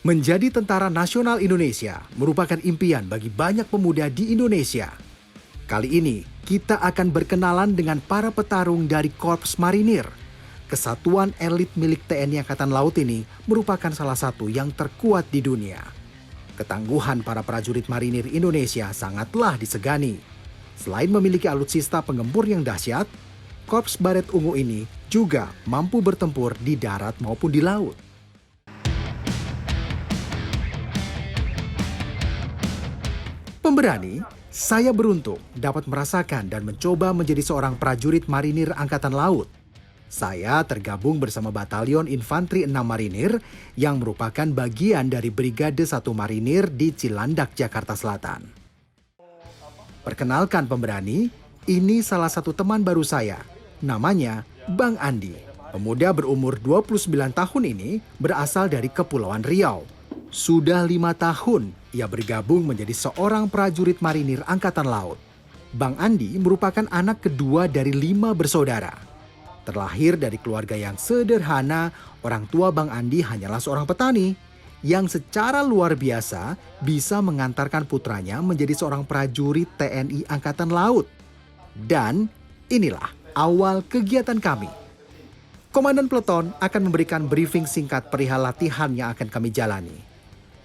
Menjadi Tentara Nasional Indonesia merupakan impian bagi banyak pemuda di Indonesia. Kali ini, kita akan berkenalan dengan para petarung dari Korps Marinir. Kesatuan elit milik TNI Angkatan Laut ini merupakan salah satu yang terkuat di dunia. Ketangguhan para prajurit marinir Indonesia sangatlah disegani. Selain memiliki alutsista penggempur yang dahsyat, Korps Baret Ungu ini juga mampu bertempur di darat maupun di laut. Pemberani, saya beruntung dapat merasakan dan mencoba menjadi seorang prajurit marinir Angkatan Laut. Saya tergabung bersama Batalion Infanteri 6 Marinir yang merupakan bagian dari Brigade 1 Marinir di Cilandak, Jakarta Selatan. Perkenalkan pemberani, ini salah satu teman baru saya, namanya Bang Andi. Pemuda berumur 29 tahun ini berasal dari Kepulauan Riau. Sudah 5 tahun ia bergabung menjadi seorang prajurit marinir Angkatan Laut. Bang Andi merupakan anak kedua dari 5 bersaudara. Terlahir dari keluarga yang sederhana, orang tua Bang Andi hanyalah seorang petani yang secara luar biasa bisa mengantarkan putranya menjadi seorang prajurit TNI Angkatan Laut. Dan inilah awal kegiatan kami. Komandan Peleton akan memberikan briefing singkat perihal latihan yang akan kami jalani.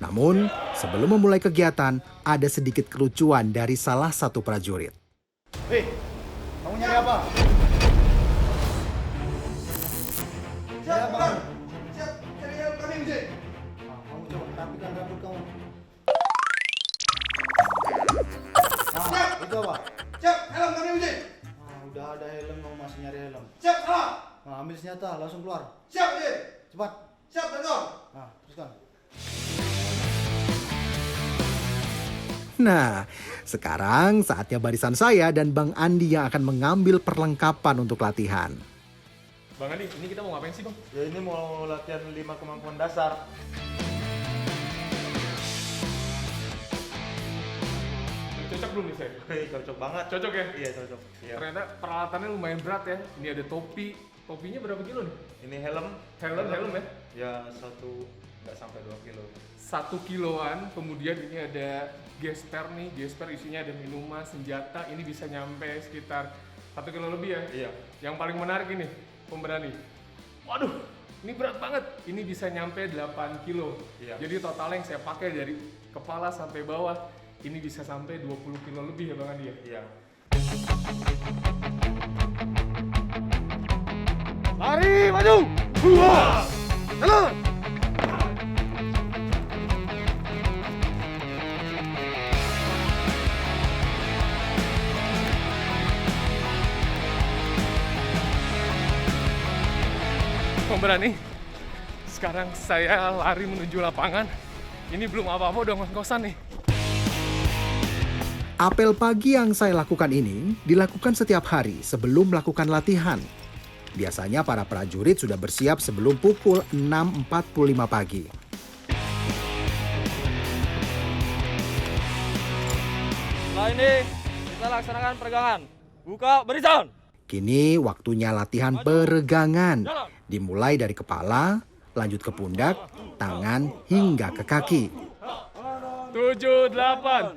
Namun, sebelum memulai kegiatan, ada sedikit kelucuan dari salah satu prajurit. Hei, kamu nyari apa? Siap, Bang. Siap, cari helm kami, Mj. Kamu coba rapikan rambut kamu. Siap. Itu apa? Siap, helm kami, Mj. Udah ada helm, kamu masih nyari helm. Siap, salah. Ambil senjata, langsung keluar. Siap, Mj. Cepat. Siap, Bentor. Teruskan. Nah, sekarang saatnya barisan saya dan Bang Andi yang akan mengambil perlengkapan untuk latihan. Bang Andi, ini kita mau ngapain sih, Bang? Ya ini mau latihan 5 kemampuan dasar. Cocok belum nih saya? Cocok banget. Cocok ya? Iya, cocok. Iya. Ternyata peralatannya lumayan berat ya. Ini ada topi. Topinya berapa kilo nih? Ini helm. Helm ya? Ya, nggak sampai 2 kilo. 1 kiloan. Kemudian ini ada gesper nih. Gesper isinya ada minuman, senjata. Ini bisa nyampe sekitar 1 kilo lebih ya? Iya. Yang paling menarik ini, pemberani. Waduh, ini berat banget. Ini bisa nyampe 8 kilo. Iya. Jadi total yang saya pakai dari kepala sampai bawah, ini bisa sampai 20 kilo lebih ya Bang Andi ya? Iya. Lari maju. Dua. Jalan. Pemberani, sekarang saya lari menuju lapangan. Ini belum apa-apa udah ngos-ngosan nih. Apel pagi yang saya lakukan ini dilakukan setiap hari sebelum melakukan latihan. Biasanya para prajurit sudah bersiap sebelum pukul 6.45 pagi. Setelah ini kita laksanakan peregangan. Buka barisan. Kini waktunya latihan peregangan. Dimulai dari kepala, lanjut ke pundak, tangan, hingga ke kaki. 7, 8.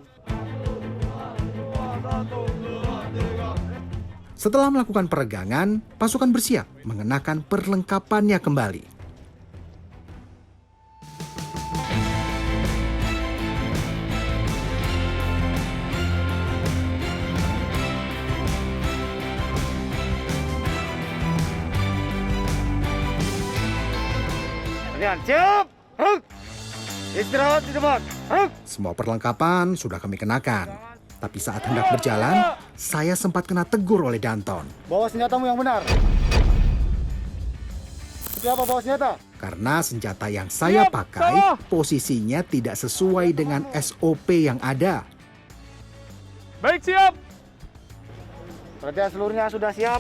Setelah melakukan peregangan, pasukan bersiap mengenakan perlengkapannya kembali. Kalian siap? Ruk. Istirahat di depan. Ruk. Semua perlengkapan sudah kami kenakan. Tapi saat hendak berjalan, saya sempat kena tegur oleh Danton. Bawa senjatamu yang benar. Siapa bawa senjata? Karena senjata yang saya pakai posisinya tidak sesuai dengan SOP yang ada. Baik, siap. Perhatian seluruhnya sudah siap.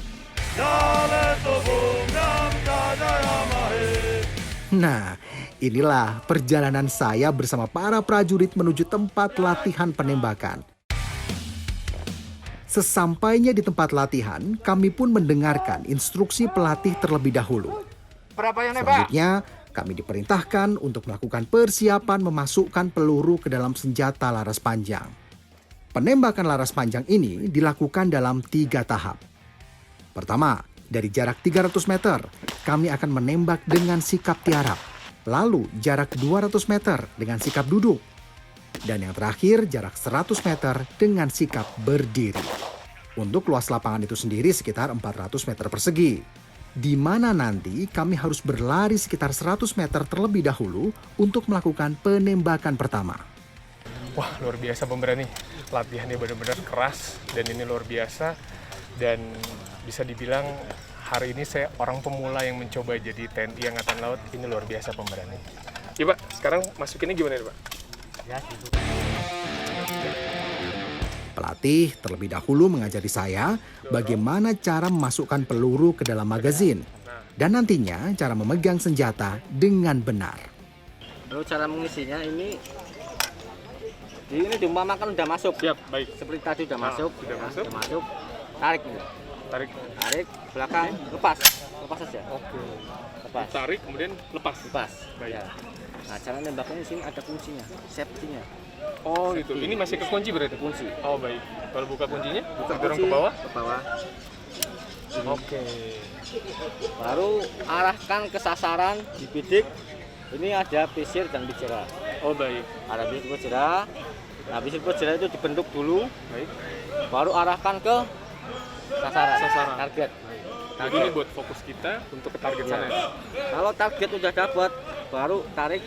Nah, inilah perjalanan saya bersama para prajurit menuju tempat latihan penembakan. Sesampainya di tempat latihan, kami pun mendengarkan instruksi pelatih terlebih dahulu. Berapa yang nembak? Selanjutnya, kami diperintahkan untuk melakukan persiapan memasukkan peluru ke dalam senjata laras panjang. Penembakan laras panjang ini dilakukan dalam 3 tahap. Pertama, dari jarak 300 meter, kami akan menembak dengan sikap tiarap. Lalu, jarak 200 meter dengan sikap duduk. Dan yang terakhir, jarak 100 meter dengan sikap berdiri. Untuk luas lapangan itu sendiri sekitar 400 meter persegi. Di mana nanti kami harus berlari sekitar 100 meter terlebih dahulu untuk melakukan penembakan pertama. Wah, luar biasa pemberani. Latihannya benar-benar keras dan ini luar biasa. Dan bisa dibilang hari ini saya orang pemula yang mencoba jadi TNI Angkatan Laut. Ini luar biasa pemberani. Ya Pak, sekarang masukinnya gimana nih Pak? Ya, gitu. Pelatih terlebih dahulu mengajari saya bagaimana cara memasukkan peluru ke dalam magazin dan nantinya cara memegang senjata dengan benar. Lalu cara mengisinya ini diumpamakan udah masuk. Siap, baik. Seperti tadi udah masuk. Sudah ya, masuk. Udah masuk. Tarik nih. Tarik. Belakang, lepas saja. Oke. Lepas. Tarik, kemudian lepas. Baik. Ya. Nah, cara nembaknya di sini ada kuncinya, safety-nya. Oh gitu. Ini masih kekunci berarti? Kunci. Oh baik. Kalau buka kuncinya, Buka dorong kunci, ke bawah. Ke bawah. Oke. Baru arahkan ke sasaran di bidik. Ini ada pisir dan bijera. Oh baik. Ada pisir bijera. Nah, pisir bijera itu dibentuk dulu. Baik. Baru arahkan ke sasaran. Target. Jadi ini buat fokus kita untuk ke target sana. Ya? Kalau target udah dapat, baru tarik,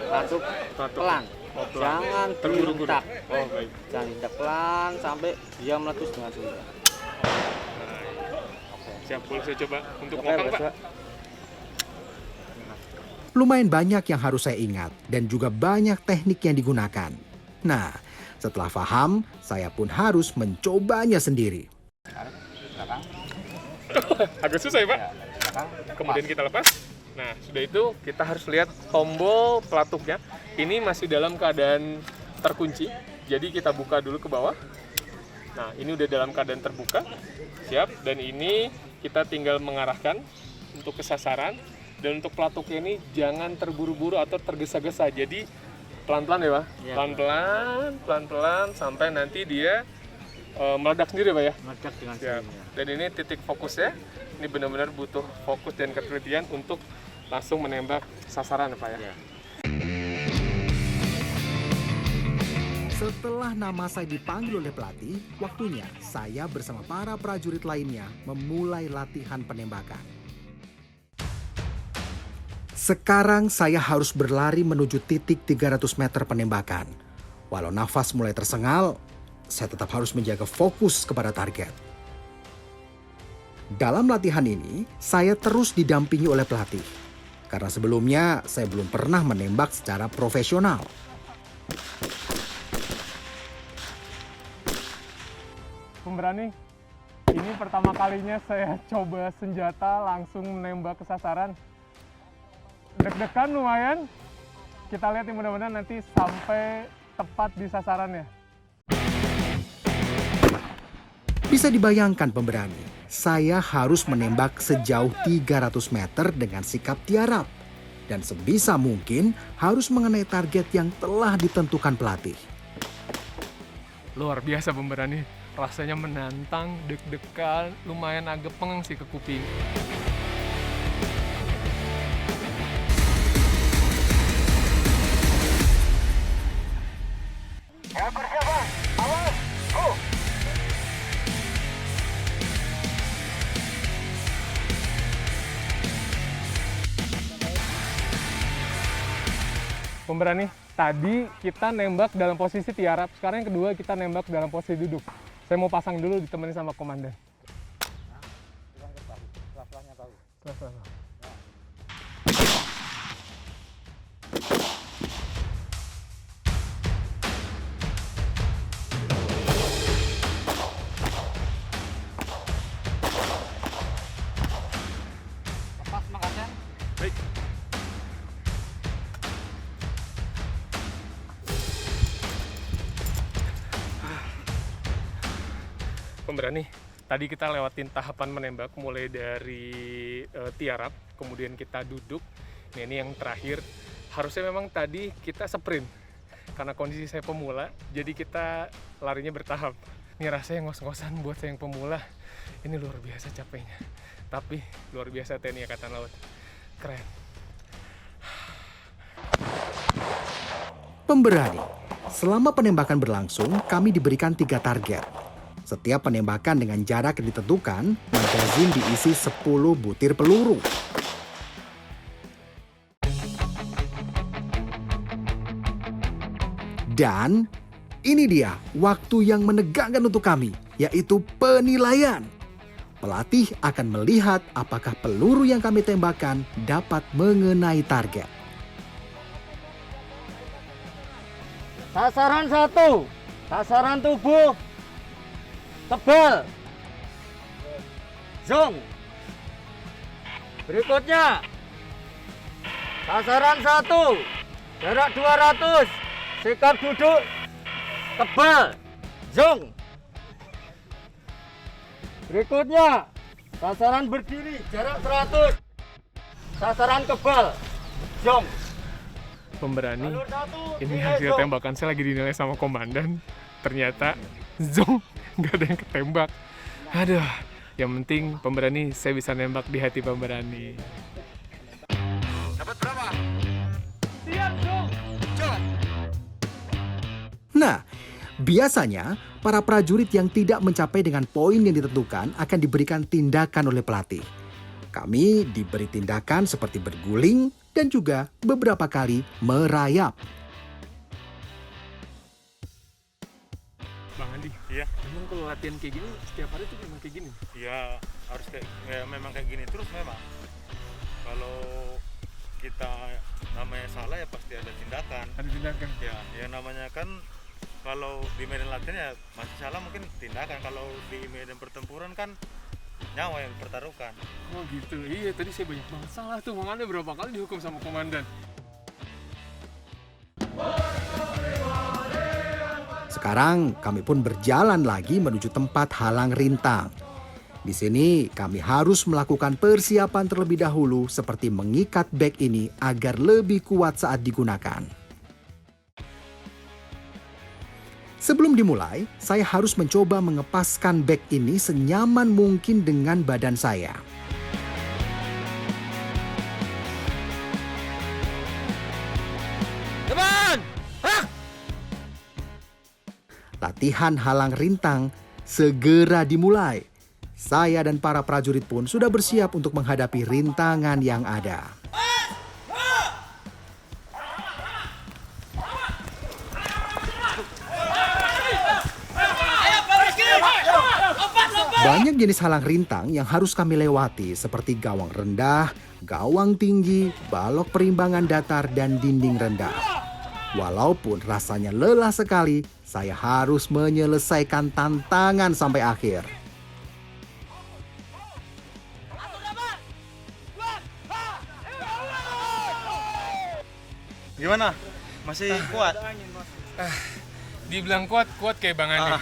langsung pelan. Oh, pelan. Jangan Terburu-buru. dihentak. Oh baik. Jangan dihentak pelan sampai dia meletus dengan sendiri. Siap, boleh saya coba untuk Oke, ngokang Pak? Pak. Lumayan banyak yang harus saya ingat dan juga banyak teknik yang digunakan. Nah, setelah paham, saya pun harus mencobanya sendiri. Agak susah ya Pak? Kemudian kita lepas. Nah, sudah itu kita harus lihat tombol pelatuknya. Ini masih dalam keadaan terkunci. Jadi kita buka dulu ke bawah. Nah, ini udah dalam keadaan terbuka. Siap. Dan ini kita tinggal mengarahkan untuk ke sasaran. Dan untuk pelatuknya ini jangan terburu-buru atau tergesa-gesa. Jadi pelan-pelan ya Pak? Iya, Pelan-pelan sampai nanti dia meledak sendiri Pak ya? Meledak dengan Siap. sendirinya. Dan ini titik fokusnya. Ini benar-benar butuh fokus dan ketelitian untuk langsung menembak sasaran Pak ya? Ya. Setelah nama saya dipanggil oleh pelatih, waktunya saya bersama para prajurit lainnya memulai latihan penembakan. Sekarang saya harus berlari menuju titik 300 meter penembakan. Walau nafas mulai tersengal, saya tetap harus menjaga fokus kepada target. Dalam latihan ini, saya terus didampingi oleh pelatih. Karena sebelumnya saya belum pernah menembak secara profesional. Pemberani, ini pertama kalinya saya coba senjata langsung menembak ke sasaran. Deg-degan lumayan. Kita lihat nih mudah-mudahan nanti sampai tepat di sasarannya. Bisa dibayangkan pemberani, saya harus menembak sejauh 300 meter dengan sikap tiarap. Dan sebisa mungkin harus mengenai target yang telah ditentukan pelatih. Luar biasa pemberani, rasanya menantang, deg-degan, lumayan agak pengang sih ke kuping. Pemberani, tadi kita nembak dalam posisi tiarap, sekarang yang kedua kita nembak dalam posisi duduk. Saya mau pasang dulu ditemani sama komandan. Setelah. Lepas makanya. Baik. Pemberani, tadi kita lewatin tahapan menembak mulai dari tiarap, kemudian kita duduk. Nah, ini yang terakhir. Harusnya memang tadi kita sprint. Karena kondisi saya pemula, jadi kita larinya bertahap. Ini rasanya ngos-ngosan buat saya yang pemula. Ini luar biasa capeknya. Tapi luar biasa TNI Angkatan Laut. Keren. Pemberani. Selama penembakan berlangsung, kami diberikan 3 target. Setiap penembakan dengan jarak yang ditentukan, magazin diisi 10 butir peluru. Dan ini dia waktu yang menegangkan untuk kami, yaitu penilaian. Pelatih akan melihat apakah peluru yang kami tembakkan dapat mengenai target. Sasaran 1, sasaran tubuh, tebal, zong. Berikutnya, sasaran 1, jarak 200, sikap duduk, tebal, zong. Berikutnya, sasaran berdiri, jarak 100, sasaran kebal, zong. Pemberani, Jalur 1, ini tiga, hasil zong. tembakan saya lagi dinilai sama komandan. Ternyata zong, nggak ada yang ketembak. Aduh, yang penting pemberani saya bisa nembak di hati pemberani. Dapat berapa? Siap, Zong. Nah, biasanya para prajurit yang tidak mencapai dengan poin yang ditentukan akan diberikan tindakan oleh pelatih. Kami diberi tindakan seperti berguling dan juga beberapa kali merayap. Bang Andi, Iya, memang kalau latihan kayak gini setiap hari tuh memang kayak gini. ya harus kayak ya, memang kayak gini terus memang. Kalau kita namanya salah ya pasti ada tindakan. Ada tindakan. Ya namanya kan kalau di medan latihan ya masih salah mungkin tindakan. Kalau di medan pertempuran kan nyawa yang dipertaruhkan. Oh gitu. Iya, tadi saya banyak banget salah tuh. Bang Andi berapa kali dihukum sama komandan. Sekarang kami pun berjalan lagi menuju tempat halang rintang. Di sini kami harus melakukan persiapan terlebih dahulu seperti mengikat beg ini agar lebih kuat saat digunakan. Sebelum dimulai, saya harus mencoba mengepaskan beg ini senyaman mungkin dengan badan saya. Depan! Latihan halang rintang segera dimulai. Saya dan para prajurit pun sudah bersiap untuk menghadapi rintangan yang ada. Banyak jenis halang rintang yang harus kami lewati seperti gawang rendah, gawang tinggi, balok perimbangan datar, dan dinding rendah. Walaupun rasanya lelah sekali, saya harus menyelesaikan tantangan sampai akhir. Gimana? Masih kuat? Dibilang kuat, kuat kayak Bang Andi.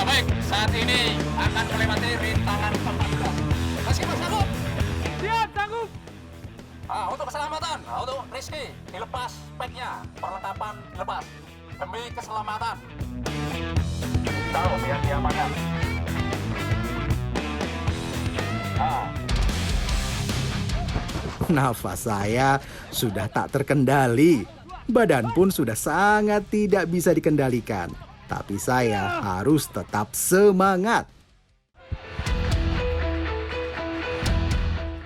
Baik, saat ini akan melewati rintangan 14. Masih sanggup? Siap, sanggup. Untuk keselamatan, untuk Rizky, dilepas speknya, perlengkapan dilepas. Demi keselamatan. Tahu biar diamankan. Nafas saya sudah tak terkendali. Badan pun sudah sangat tidak bisa dikendalikan. Tapi saya harus tetap semangat.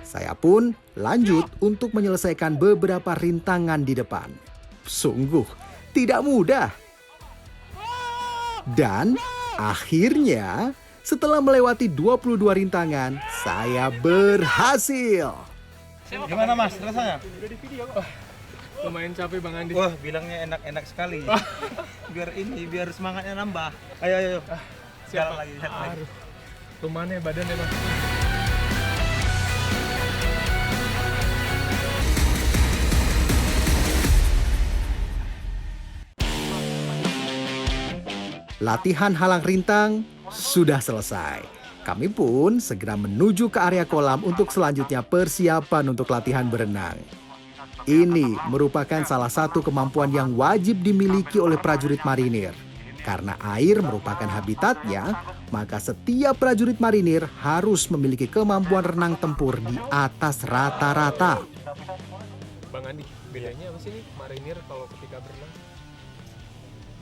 Saya pun lanjut untuk menyelesaikan beberapa rintangan di depan. Sungguh tidak mudah. Dan akhirnya setelah melewati 22 rintangan, saya berhasil. Gimana Mas rasanya? Lumayan capek Bang Andi. Wah, bilangnya enak-enak sekali. biar semangatnya nambah. Ayo. Siapa? Jalan lagi, jalan lagi. Aduh, lumayan ya badannya Bang. Latihan halang rintang Sudah selesai. Kami pun segera menuju ke area kolam untuk selanjutnya persiapan untuk latihan berenang. Ini merupakan salah satu kemampuan yang wajib dimiliki oleh prajurit marinir. Karena air merupakan habitatnya, maka setiap prajurit marinir harus memiliki kemampuan renang tempur di atas rata-rata. Bang Andi, bedanya apa sih nih marinir kalau ketika berenang?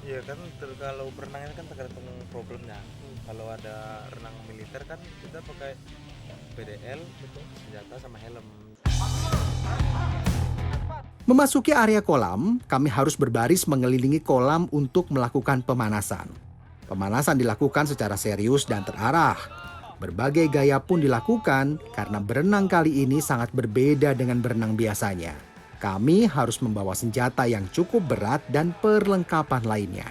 Iya kan, kalau berenang ini kan tergantung problemnya. Kalau ada renang militer kan kita pakai PDL, senjata sama helm. Memasuki area kolam, kami harus berbaris mengelilingi kolam untuk melakukan pemanasan. Pemanasan dilakukan secara serius dan terarah. Berbagai gaya pun dilakukan karena berenang kali ini sangat berbeda dengan berenang biasanya. Kami harus membawa senjata yang cukup berat dan perlengkapan lainnya.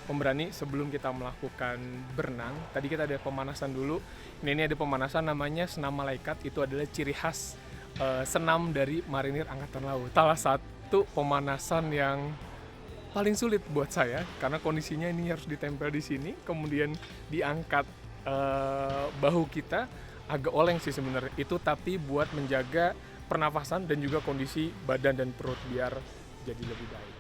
Pemberani, sebelum kita melakukan berenang, tadi kita ada pemanasan dulu. Ini ada pemanasan namanya senam malaikat, itu adalah ciri khas senam dari marinir angkatan laut. Salah satu pemanasan yang paling sulit buat saya karena kondisinya ini harus ditempel di sini, kemudian diangkat bahu kita agak oleng sih sebenarnya itu, tapi buat menjaga pernafasan dan juga kondisi badan dan perut biar jadi lebih baik.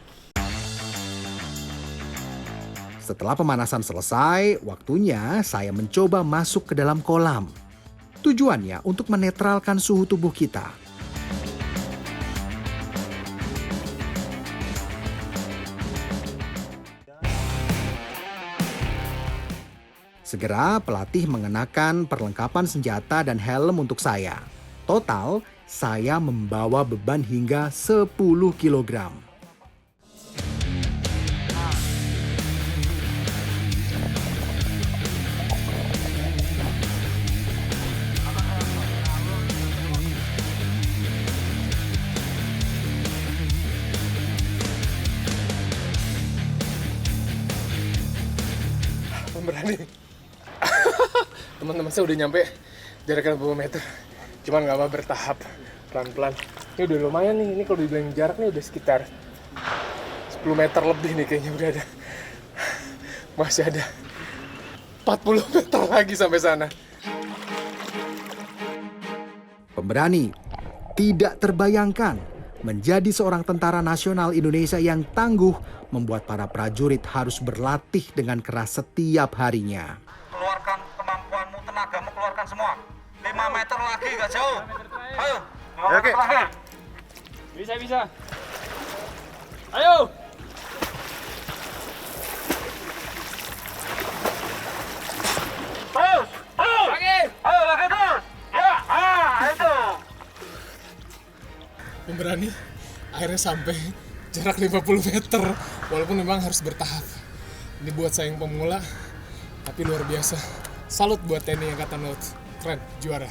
Setelah pemanasan selesai, waktunya saya mencoba masuk ke dalam kolam. Tujuannya untuk menetralkan suhu tubuh kita. Segera pelatih mengenakan perlengkapan senjata dan helm untuk saya. Total, saya membawa beban hingga 10 kg. Pemberani. Teman-teman saya udah nyampe jaraknya 20 meter. Cuman nggak apa bertahap, pelan-pelan. Ini udah lumayan nih, ini kalau dibilang jaraknya udah sekitar 10 meter lebih nih kayaknya udah ada. Masih ada 40 meter lagi sampai sana. Pemberani, tidak terbayangkan menjadi seorang tentara nasional Indonesia yang tangguh membuat para prajurit harus berlatih dengan keras setiap harinya. Keluarkan kemampuanmu, tenagamu, keluarkan semua. 5 meter lagi, gak jauh. Ayo, 5 meter lagi. Bisa. Ayo. Terus. Lagi. Ayo, lagi terus. Ya, itu. Pemberani akhirnya sampai jarak 50 meter, walaupun memang harus bertahap. Ini buat saya yang pemula, tapi luar biasa. Salut buat TNI Angkatan Laut, keren, juara.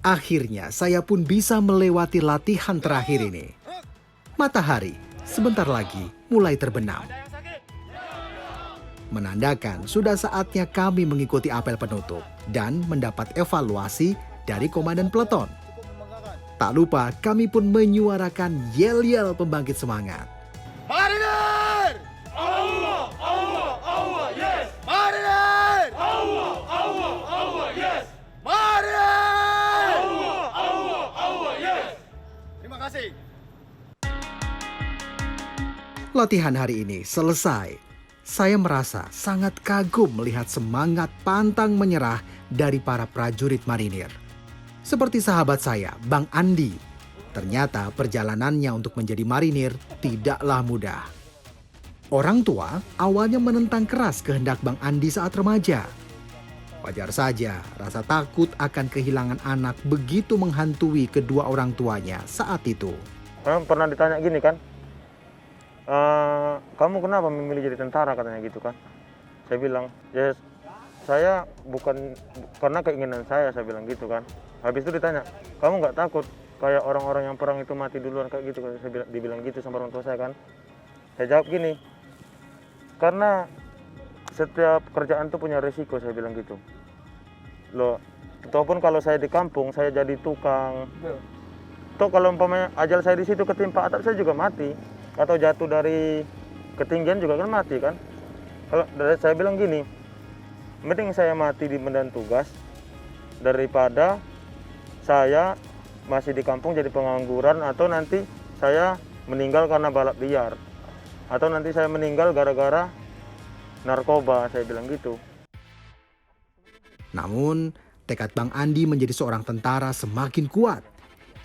Akhirnya saya pun bisa melewati latihan terakhir ini. Matahari sebentar lagi mulai terbenam. Menandakan sudah saatnya kami mengikuti apel penutup dan mendapat evaluasi dari komandan peleton. Tak lupa kami pun menyuarakan yel-yel pembangkit semangat. Marinir! Allah, Allah, Allah, yes! Marinir! Allah, Allah, Allah, yes! Marinir! Allah, Allah, Allah, yes! Terima kasih. Latihan hari ini selesai. Saya merasa sangat kagum melihat semangat pantang menyerah dari para prajurit marinir. Seperti sahabat saya, Bang Andi. Ternyata perjalanannya untuk menjadi marinir tidaklah mudah. Orang tua awalnya menentang keras kehendak Bang Andi saat remaja. Wajar saja, rasa takut akan kehilangan anak begitu menghantui kedua orang tuanya saat itu. Pernah ditanya gini kan, kamu kenapa memilih jadi tentara, katanya gitu kan. Saya bilang, ya saya bukan karena keinginan saya bilang gitu kan. Habis itu ditanya, kamu nggak takut kayak orang-orang yang perang itu mati duluan kayak gitu? Saya dibilang gitu sama orang tua saya kan. Saya jawab gini, karena setiap kerjaan tuh punya resiko, saya bilang gitu. Loh, ataupun kalau saya di kampung, saya jadi tukang. Toh kalau umpamanya ajal saya di situ ketimpa atap, saya juga mati. Atau jatuh dari ketinggian juga kan mati kan. Kalau dari saya bilang gini, mending saya mati di medan tugas daripada saya masih di kampung jadi pengangguran, atau nanti saya meninggal karena balap liar, atau nanti saya meninggal gara-gara narkoba, saya bilang gitu. Namun, tekad Bang Andi menjadi seorang tentara semakin kuat.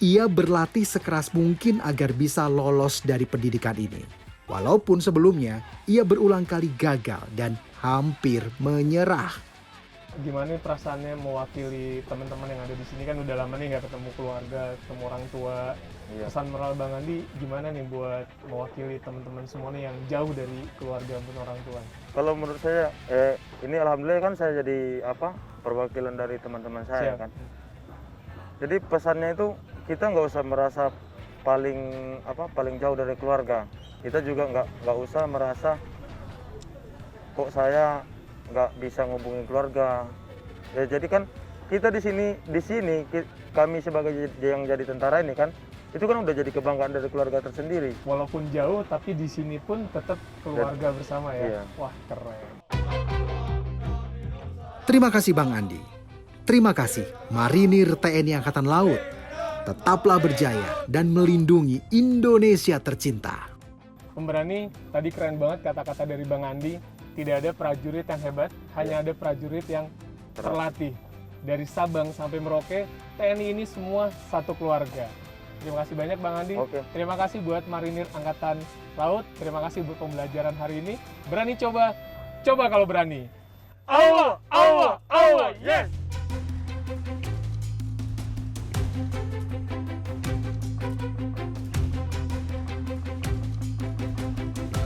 Ia berlatih sekeras mungkin agar bisa lolos dari pendidikan ini. Walaupun sebelumnya ia berulang kali gagal dan hampir menyerah. Gimana perasaannya mewakili teman-teman yang ada di sini, kan udah lama nih nggak ketemu keluarga, ketemu orang tua. Iya. Pesan moral Bang Andi gimana nih buat mewakili teman-teman semua nih yang jauh dari keluarga maupun orang tua? Kalau menurut saya, ini alhamdulillah kan saya jadi perwakilan dari teman-teman saya. Siap. Kan. Jadi pesannya itu kita nggak usah merasa paling jauh dari keluarga. Kita juga nggak usah merasa kok saya nggak bisa ngubungin keluarga. Ya jadi kan kita di sini kami sebagai yang jadi tentara ini kan, itu kan udah jadi kebanggaan dari keluarga tersendiri. Walaupun jauh tapi di sini pun tetap keluarga bersama ya. Iya. Wah, keren. Terima kasih Bang Andi. Terima kasih Marinir TNI Angkatan Laut. Tetaplah berjaya dan melindungi Indonesia tercinta. Pemberani, tadi keren banget kata-kata dari Bang Andi. Tidak ada prajurit yang hebat, hanya ada prajurit yang terlatih. Dari Sabang sampai Merauke, TNI ini semua satu keluarga. Terima kasih banyak Bang Andi. Oke. Terima kasih buat Marinir Angkatan Laut. Terima kasih buat pembelajaran hari ini. Berani coba, coba kalau berani. Allah, Allah, Allah, yes!